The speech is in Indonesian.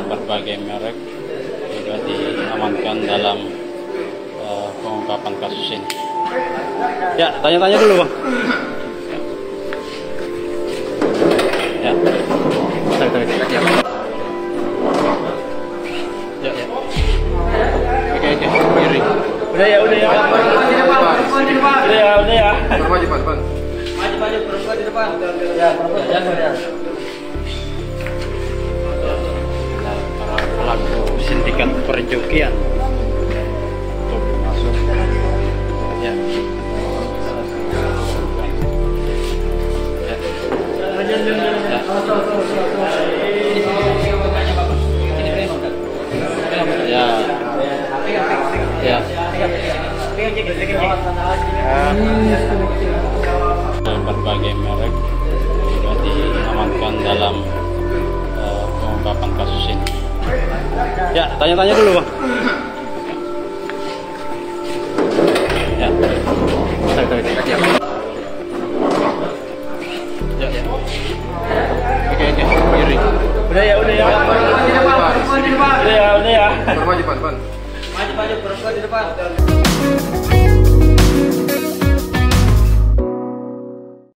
berbagai merek juga diamankan dalam pengungkapan kasus ini. Ya, tanya-tanya dulu, Bang. Ya. Oke, kiri. Udah ya. Udah ya. Maju, perempuan di depan. Ya, perempuan ya. Para pelaku sindikat perjukian untuk masuk. Ya. Berbagai merek juga diamankan dalam pengungkapan kasus ini. Ya, tanya-tanya dulu, Bang. Ya. Oke, kiri. Udah ya. Maju, perempuan di depan.